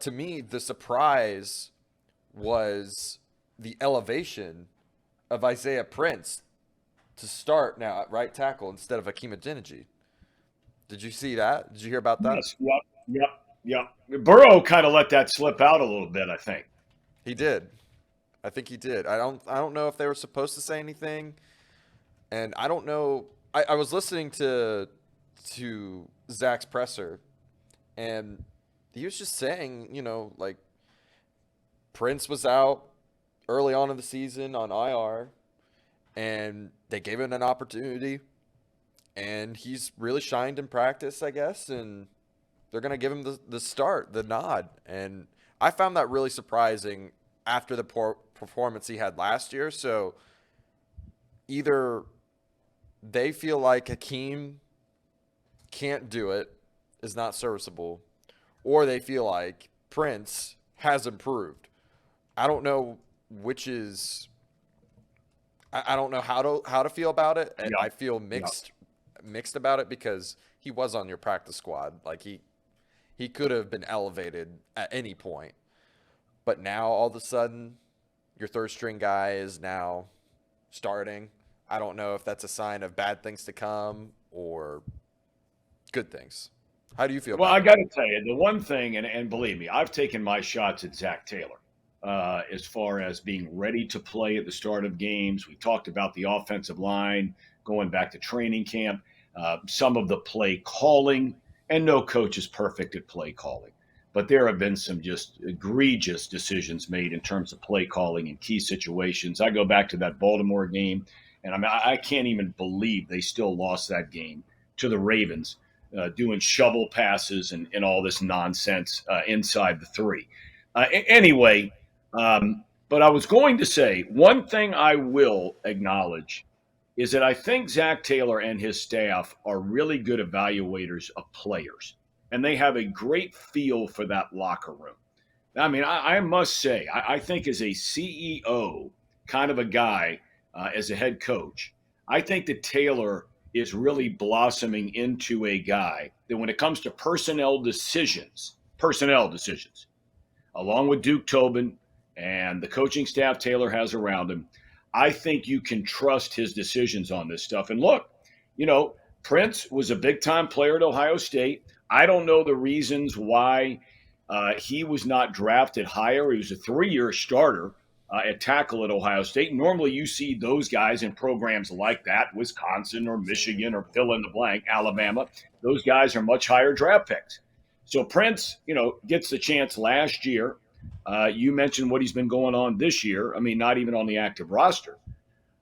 to me, the surprise was the elevation of Isaiah Prince to start now at right tackle instead of Hakeem Adeniji. Did you see that? Did you hear about that? Yes. Yep. Yep. Yep. Burrow kind of let that slip out a little bit, I think. He did. I think he did. I don't know if they were supposed to say anything, and I don't know. I was listening to Zach's presser, and he was just saying, like Prince was out early on in the season on IR, and they gave him an opportunity, and he's really shined in practice, I guess, and they're gonna give him the start, the nod, and I found that really surprising after the poor performance he had last year. So either they feel like Hakeem can't do it, is not serviceable, or they feel like Prince has improved. I don't know which is. I don't know how to feel about it, and Yep. I feel Yep. mixed about it because he was on your practice squad. Like he could have been elevated at any point, but now all of a sudden, your third string guy is now starting. I don't know if that's a sign of bad things to come or good things. How do you feel Well, about I it? got to tell you, the one thing, and believe me, I've taken my shots at Zach Taylor as far as being ready to play at the start of games. We talked about the offensive line going back to training camp, some of the play calling, and no coach is perfect at play calling. But there have been some just egregious decisions made in terms of play calling in key situations. I go back to that Baltimore game, and I can't even believe they still lost that game to the Ravens doing shovel passes and all this nonsense inside the three. Anyway, but I was going to say one thing I will acknowledge is that I think Zach Taylor and his staff are really good evaluators of players, and they have a great feel for that locker room. I mean, I must say, I think as a CEO kind of a guy, as a head coach, I think that Taylor is really blossoming into a guy that when it comes to personnel decisions, along with Duke Tobin and the coaching staff Taylor has around him, I think you can trust his decisions on this stuff. And look, you know, Prince was a big time player at Ohio State. I don't know the reasons why he was not drafted higher. He was a 3-year starter at tackle at Ohio State. Normally, you see those guys in programs like that, Wisconsin or Michigan or fill in the blank, Alabama. Those guys are much higher draft picks. So Prince, you know, gets the chance last year. You mentioned what he's been going on this year. I mean, not even on the active roster.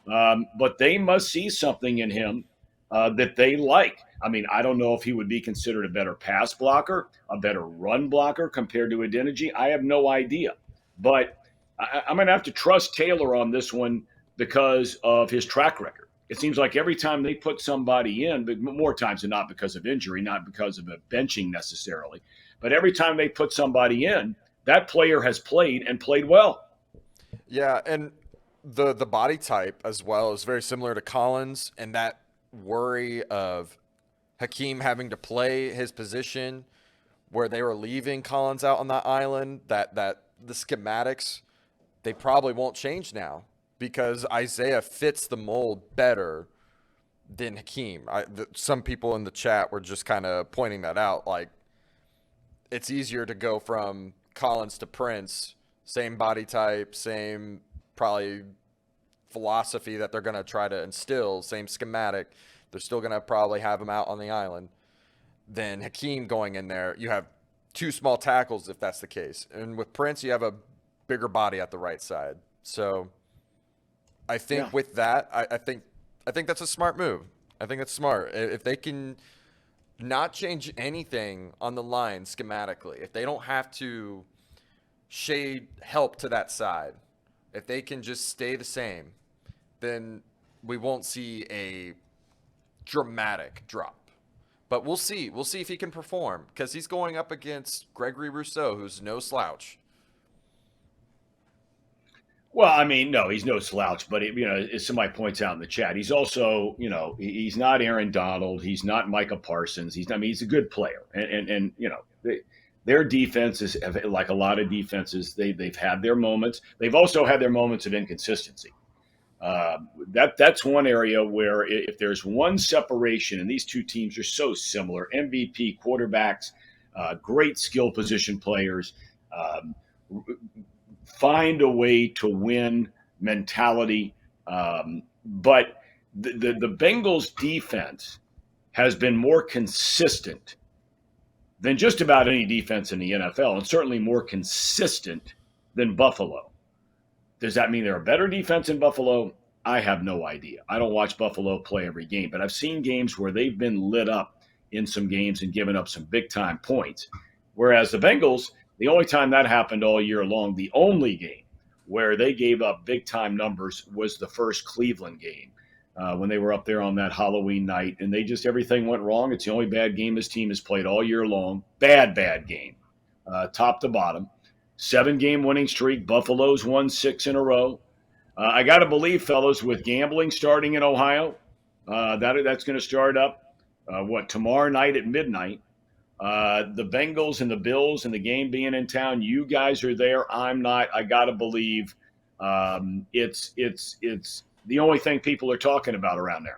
But they must see something in him that they like. I mean, I don't know if he would be considered a better pass blocker, a better run blocker compared to Adeniji. I have no idea. But I'm going to have to trust Taylor on this one because of his track record. It seems like every time they put somebody in, but more times than not because of injury, not because of a benching necessarily, but every time they put somebody in, that player has played and played well. Yeah, and the body type as well is very similar to Collins, and that worry of Hakeem having to play his position where they were leaving Collins out on that island, that the schematics they probably won't change now because Isaiah fits the mold better than Hakeem. Some people in the chat were just kind of pointing that out. Like, it's easier to go from Collins to Prince, same body type, same probably philosophy that they're going to try to instill, same schematic. They're still going to probably have him out on the island. Then Hakeem going in there, you have two small tackles if that's the case. And with Prince, you have a bigger body at the right side. So I Yeah. think with that, I think that's a smart move. I think that's smart. If they can not change anything on the line schematically, if they don't have to shade help to that side, if they can just stay the same, then we won't see a dramatic drop. But we'll see. We'll see if he can perform because he's going up against Gregory Rousseau, who's no slouch. Well, I mean, no, he's no slouch, but you know, as somebody points out in the chat, he's also, you know, he's not Aaron Donald, he's not Micah Parsons. I mean, he's a good player, and you know, Their defenses, like a lot of defenses, they've had their moments. They've also had their moments of inconsistency. That's one area where if there's one separation, and these two teams are so similar, MVP quarterbacks, great skill position players, um, find a way to win mentality. But the Bengals defense has been more consistent than just about any defense in the NFL, and certainly more consistent than Buffalo. Does that mean they're a better defense in Buffalo? I have no idea. I don't watch Buffalo play every game, but I've seen games where they've been lit up in some games and given up some big time points. Whereas the Bengals, the only time that happened all year long, the only game where they gave up big time numbers was the first Cleveland game when they were up there on that Halloween night, and everything went wrong. It's the only bad game this team has played all year long. Bad game, top to bottom. 7-game winning streak. Buffalo's won 6 in a row. I got to believe, fellas, with gambling starting in Ohio, that's going to start up, tomorrow night at midnight. The Bengals and the Bills and the game being in town, you guys are there. I'm not. I got to believe it's the only thing people are talking about around there.